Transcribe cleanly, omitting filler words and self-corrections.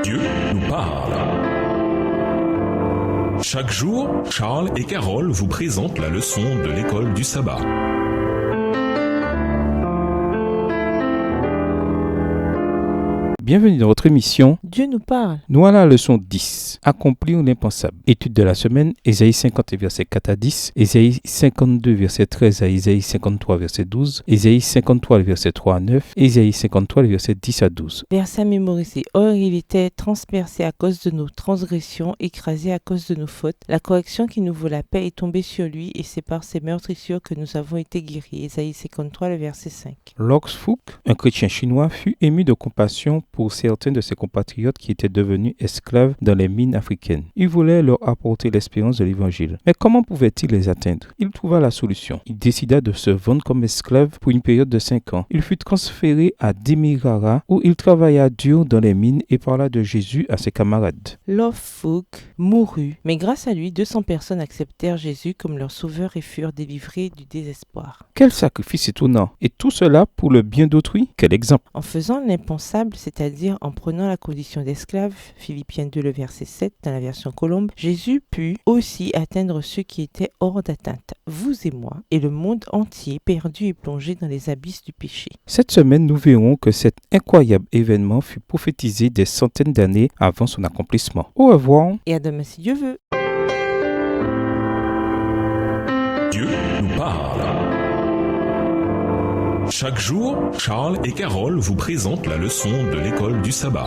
Dieu nous parle. Chaque jour, Charles et Carole vous présentent la leçon de l'école du sabbat. Bienvenue dans votre émission Dieu nous parle. Nous à la leçon 10. Accomplir l'impensable. Étude de la semaine, Ésaïe 50 verset 4 à 10, Ésaïe 52 verset 13 à Ésaïe 53 verset 12, Ésaïe 53 verset 3 à 9, Ésaïe 53 verset 10 à 12. Verset à mémoriser. Or, il était transpercé à cause de nos transgressions, écrasé à cause de nos fautes. La correction qui nous vaut la paix est tombée sur lui et c'est par ses meurtrissures que nous avons été guéris. Ésaïe 53, le verset 5. Laux Fook, un chrétien chinois, fut ému de compassion pour certains de ses compatriotes qui étaient devenus esclaves dans les mines africaines. Il voulait leur apporter l'espérance de l'évangile. Mais comment pouvait-il les atteindre? Il trouva la solution. Il décida de se vendre comme esclave pour une période de 5 ans. Il fut transféré à Demerara où il travailla dur dans les mines et parla de Jésus à ses camarades. Laux Fook mourut, mais grâce à lui, 200 personnes acceptèrent Jésus comme leur sauveur et furent délivrées du désespoir. Quel sacrifice étonnant! Et tout cela pour le bien d'autrui? Quel exemple! En faisant l'impensable, c'est-à-dire en prenant la condition d'esclave, Philippiens 2, le verset 7 dans la version Colombe, Jésus put aussi atteindre ceux qui étaient hors d'atteinte, vous et moi, et le monde entier perdu et plongé dans les abysses du péché. Cette semaine, nous verrons que cet incroyable événement fut prophétisé des centaines d'années avant son accomplissement. Au revoir. Et à demain si Dieu veut. Dieu nous parle. Chaque jour, Charles et Carole vous présentent la leçon de l'école du sabbat.